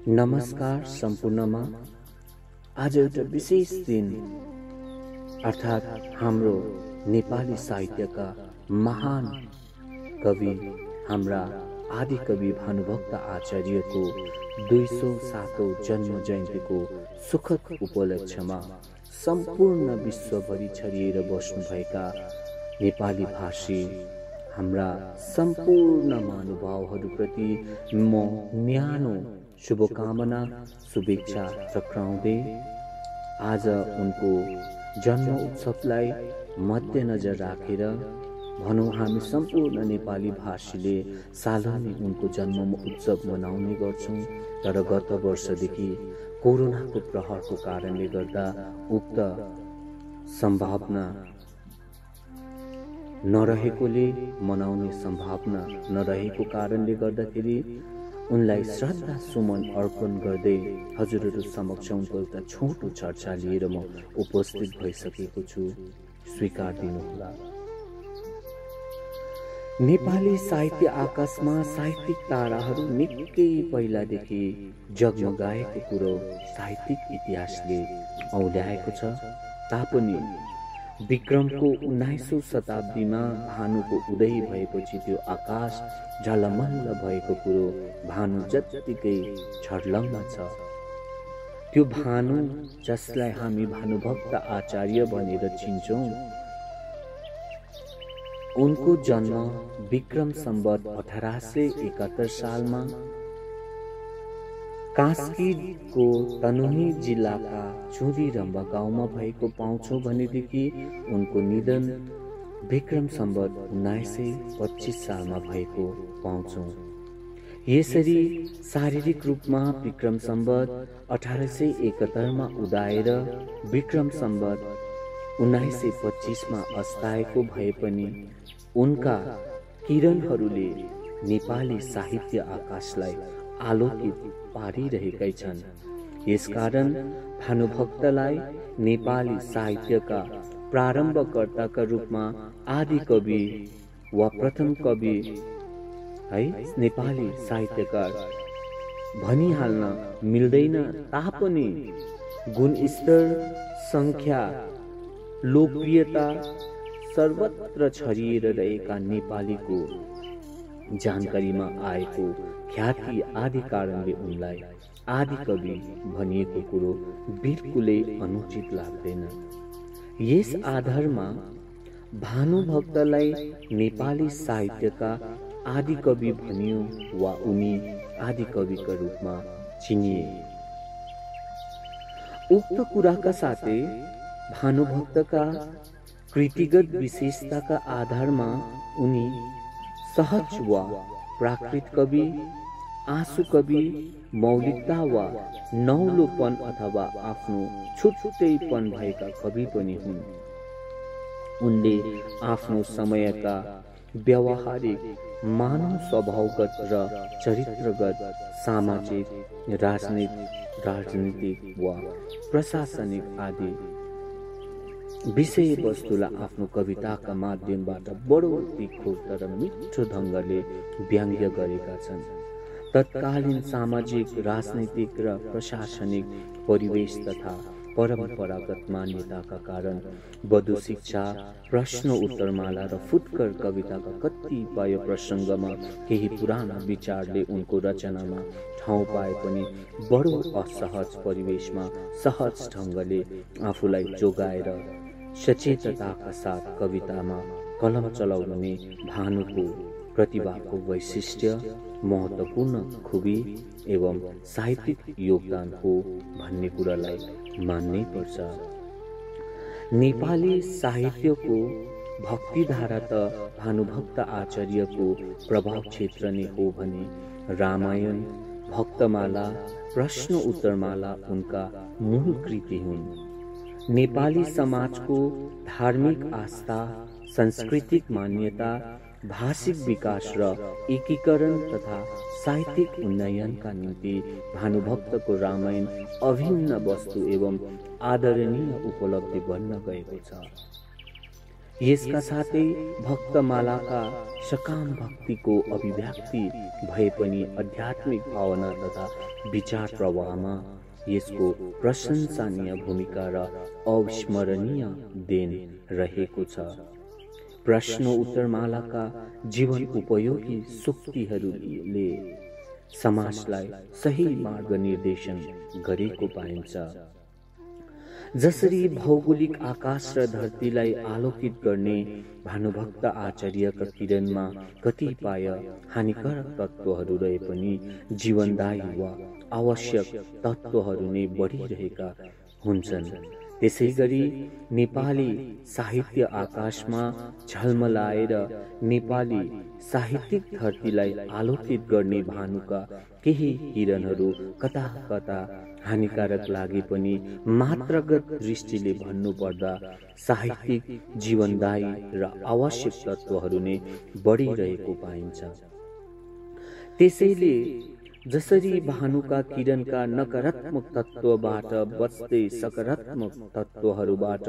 नमस्कार सम्पूर्णमा। आज एउटा विशेष दिन अर्थात् हाम्रो नेपाली साहित्यका महान कवि हाम्रा आदि कवि भानुभक्त आचार्यको 207औं जन्म जयन्तीको सुखद उपलक्ष्यमा सम्पूर्ण विश्वभरि छरिएर बस्नुभएका नेपाली भाषी हाम्रा सम्पूर्ण महानुभावहरूप्रति म न्यानो शुभकामना शुभेच्छा टक्राउँदै आज उनको जन्म उत्सवलाई मध्यनजर राखेर भनौँ हामी सम्पूर्ण नेपाली भाषीले सालैनै उनको जन्म उत्सव मनाउने गर्छौँ। तर गत वर्षदेखि कोरोनाको प्रहरको कारणले गर्दा उक्त सम्भावना नरहेकोले मनाउने सम्भावना नरहेको कारणले गर्दाखेरि उनलाई श्रद्धा सुमन अर्पण गर्दै हजुरहरू समक्ष उनको एउटा छोटो चर्चा लिएर म उपस्थित भइसकेको छु। स्वीकार दिनुहोला। नेपाली साहित्य आकाशमा साहित्यिक ताराहरू निकै पहिलादेखि जगमगाएको कुरो साहित्यिक इतिहासले औल्याएको छ। तापनि विक्रमको 19औं शताब्दीमा भानुको उदय भएपछि त्यो आकाश झलमल्ल भएको कुरो भानु जत्तिकै छर्लङ्ग छ। त्यो भानु जसलाई हामी भानुभक्त आचार्य भनेर चिन्छौं, उनको जन्म विक्रम सम्वत 1871 सालमा कास्कीको तनहुँ जिल्लाका चुँदीरम्बा गाउँमा भएको पाउँछौं भनेदेखि उनको निधन विक्रम सम्वत 1925 सालमा भएको पाउँछौं। यसरी शारीरिक रूपमा विक्रम सम्वत 1871 मा उदाएर विक्रम सम्वत 1925 मा अस्ताएको भए पनि उनका किरणहरूले नेपाली साहित्य आकाशलाई आलोकित पारिरहेकै छन्। यसकारण भानुभक्तलाई नेपाली साहित्यका प्रारम्भकर्ताका रूपमा आदि कवि वा प्रथम कवि है नेपाली साहित्यकार भनिहाल्न मिल्दैन। तापनि गुणस्तर, संख्या, लोकप्रियता सर्वत्र छरिएर रहेका नेपालीको जानकारीमा आएको ख्याति आदि कारणले उनलाई आदि कवि भनिएको कुरो बिल्कुलै अनुचित लाग्दैन। यस आधारमा भानुभक्तलाई नेपाली साहित्यका आदि कवि भनियो वा उनी आदि कविका रूपमा चिनिए। उक्त कुराका साथै भानुभक्तका कृतिगत विशेषताका आधारमा उनी सहज वा प्राकृत कवि, आँसु कवि, मौलिकता वा नौलोपन अथवा आफ्नो छुट्टैपन भएका कवि पनि हुन्। उनले आफ्नो समयका व्यावहारिक, मानव स्वभावगत र चरित्रगत, सामाजिक, राजनीतिक वा प्रशासनिक आदि विषय वस्तुलाई आफ्नो कविताका माध्यमबाट बडो तीखो तर मिठो ढङ्गले व्यङ्ग्य गरेका छन्। तत्कालीन सामाजिक, राजनीतिक र प्रशासनिक परिवेश तथा परम्परागत मान्यताका कारण बधु शिक्षा, प्रश्न उत्तरमाला र फुटकर कविताका कतिपय प्रसङ्गमा केही पुराना विचारले उनको रचनामा ठाउँ पाए पनि बडो असहज परिवेशमा सहज ढङ्गले आफूलाई जोगाएर सचेतताका साथ कवितामा कलम चलाउने भानुको प्रतिभाको वैशिष्ट्य, महत्त्वपूर्ण खुबी एवं साहित्यिक योगदान हो भन्ने कुरालाई मान्नै पर्छ। नेपाली साहित्यको भक्तिधारा त भानुभक्त आचार्यको प्रभाव क्षेत्र नै हो भने रामायण, भक्तमाला, प्रश्न उत्तरमाला उनका मूल कृति हुन्। नेपाली समाजको धार्मिक आस्था, सांस्कृतिक मान्यता, भाषिक विकास र एकीकरण तथा साहित्यिक उन्नयनका निम्ति भानुभक्तको रामायण अभिन्न वस्तु एवं आदरणीय उपलब्धि बन्न गएको छ। यसका साथै भक्तमालाका सकाम भक्तिको अभिव्यक्ति भए पनि आध्यात्मिक भावना तथा विचार प्रवाहमा यसको प्रशंसनीय भूमिका र अविस्मरणीय देन रहेको छ। प्रश्न उत्तरमालाका जीवन उपयोगी सूक्तिहरूले समाजलाई सही मार्ग निर्देशन गरेको पाइन्छ। जसरी भौगोलिक आकाश र धरतीलाई आलोकित गर्ने भानुभक्त आचार्यका किरणमा कतिपय हानिकारक तत्त्वहरू रहे पनि जीवनदायी वा आवश्यक तत्त्वहरू नै बढिरहेका हुन्छन्। त्यसैगरी नेपाली साहित्य आकाशमा झलमलाएर नेपाली साहित्यिक धरतीलाई आलोकित गर्ने भानुका केही किरणहरू कता कता हानिकारक लागे पनि मात्रागत दृष्टिले भन्नुपर्दा साहित्यिक जीवनदायी र आवश्यक तत्त्वहरू नै बढिरहेको पाइन्छ। त्यसैले जसरी भानुका किरणका नकारात्मक तत्त्वबाट बच्दै सकारात्मक तत्त्वहरूबाट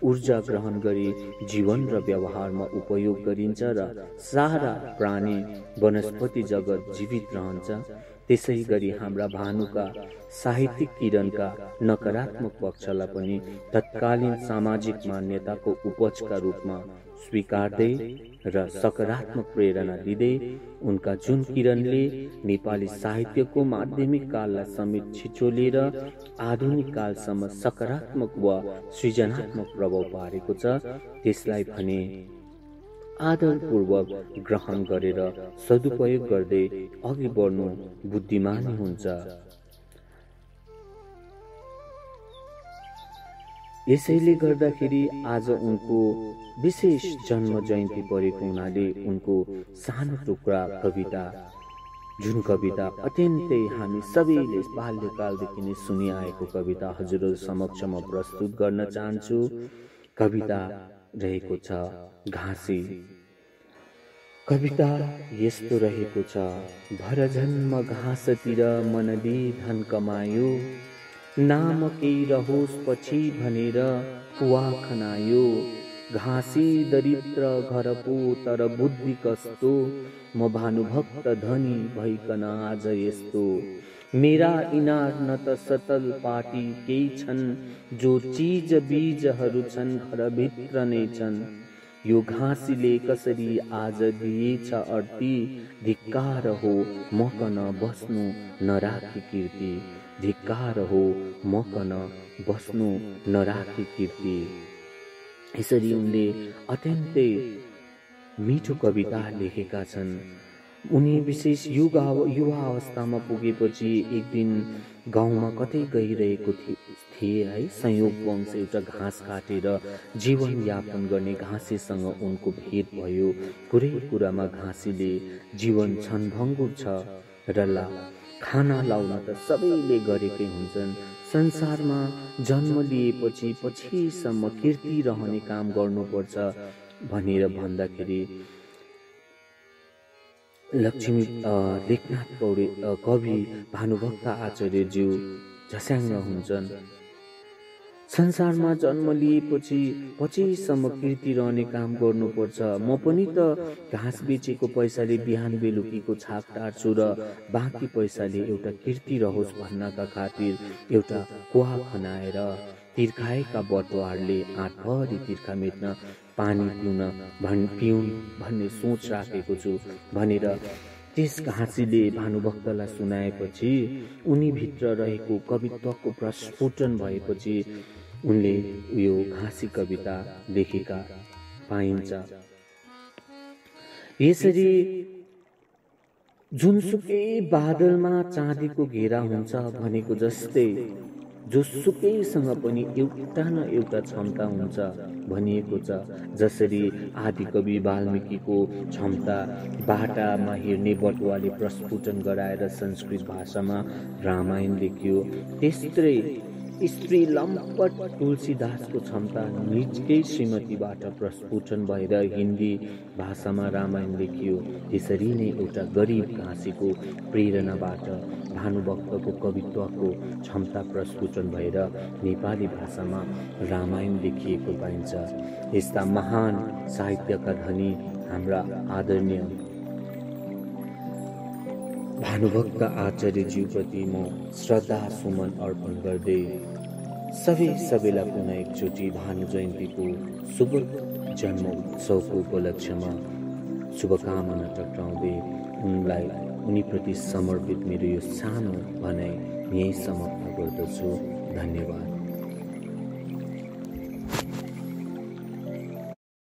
ऊर्जा ग्रहण गरी जीवन र व्यवहारमा उपयोग गरिन्छ र सारा प्राणी वनस्पति जगत जीवित रहन्छ, त्यसै गरी हाम्रा भानुका साहित्यिक किरणका नकारात्मक पक्षलाई पनि तत्कालीन सामाजिक मान्यताको उपजका रूपमा स्वीकार्दै र सकारात्मक प्रेरणा दिँदै उनका जुन किरणले नेपाली साहित्यको माध्यमिक काललाई समेत छिचोलेर आधुनिक कालसम्म सकारात्मक वा सृजनात्मक प्रभाव पारेको छ, त्यसलाई भने आदरपूर्वक ग्रहण गरेर सदुपयोग गर्दै अघि बढ्नु बुद्धिमानी हुन्छ। यसैले गर्दाखेरि आज उनको विशेष जन्म जयन्ती परेको हुनाले उनको सानो टुक्रा कविता, जुन कविता अत्यन्तै हामी सबैले बाल्यकालदेखि नै सुनिआएको कविता हजुरहरू समक्ष म प्रस्तुत गर्न चाहन्छु। कविता रहेको छ घाँसी। कविता यस्तो रहेको छ। भर जन्म घाँसतिर मन दे धन कमायो, नाम केही रहोस् पछि भनेर पुवा खनायो। घाँसी दरिद्र घर पो तर बुद्धि कस्तो, म भानुभक्त धनी भइकन आज यस्तो। मेरा इनार न त सतल पाटी केही छन्, जो चीज बीजहरू छन् घरभित्र नै छन्। यो घाँसीले कसरी आज दिएछ अर्ती, धिक्कार हो मकन बस्नु नराखी कीर्ति। धिक्कार हो मकन बस्नु नराखी कीर्ति। यसरी उनले अत्यन्तै मिठो कविता लेखेका छन्। उनी विशेष युवा अवस्थामा पुगेपछि एक दिन गाउँमा कतै गइरहेको थिए है। संयोगवश एउटा घाँस काटेर जीवन यापन गर्ने घाँसीसँग उनको भेट भयो। कुरै कुरामा घाँसीले जीवन क्षणभङ्गुर छ र खाना लाउन त सबैले गरेकै हुन्छन्। संसारमा जन्म लिएपछि पछिसम्म कीर्ति रहने काम गर्नुपर्छ भनेर भन्दाखेरि लक्ष्मी लेखनाथ पौडेल कवि भानुभक्त आचार्यज्यू झस्याङ्ग हुन्छन्। संसारमा जन्म लिएपछि पछिसम्म कीर्ति रहने काम गर्नुपर्छ। म पनि त घाँस बेचेको पैसाले बिहान बेलुकीको छाक टार्छु र बाँकी पैसाले एउटा कीर्ति रहोस् भन्नका खातिर एउटा कुवा खनाएर तिर्खाएका बटुवारले आँटभरि तिर्खा मेट्न पानी पिउन् भन्ने सोच राखेको छु भनेर त्यस घाँसीले भानुभक्तलाई सुनाएपछि उनी भित्र रहेको कवित्वको प्रस्फुटन भएपछि उनले यो घाँसी कविता लेखेका पाइन्छ। यसरी जुनसुकै बादलमा चाँदीको घेरा हुन्छ भनेको जस्तै जोसुकैसँग पनि एउटा न एउटा क्षमता हुन्छ भनिएको छ। जसरी आदिकवि वाल्मीकिको क्षमता बाटामा हिँड्ने बटुवाले प्रस्फुटन गराएर संस्कृत भाषामा रामायण लेखियो, त्यस्तै स्त्री लम्पट तुलसीदासको क्षमता निजकै श्रीमतीबाट प्रस्फुटन भएर हिन्दी भाषामा रामायण लेखियो। त्यसरी नै एउटा गरिब घाँसीको प्रेरणाबाट भानुभक्तको कवित्वको क्षमता प्रस्फुटन भएर नेपाली भाषामा रामायण लेखिएको पाइन्छ। यस्ता महान साहित्यका धनी हाम्रा आदरणीय भानुभक्त आचार्यज्यूप्रति म श्रद्धा सुमन अर्पण गर्दै सबैलाई पुनः एकचोटि भानु जयन्तीको शुभ जन्म उत्सवको उपलक्ष्यमा शुभकामना टक्राउँदै उनीप्रति समर्पित मेरो यो सानो भनाइ यही समाप्त गर्दछु। धन्यवाद।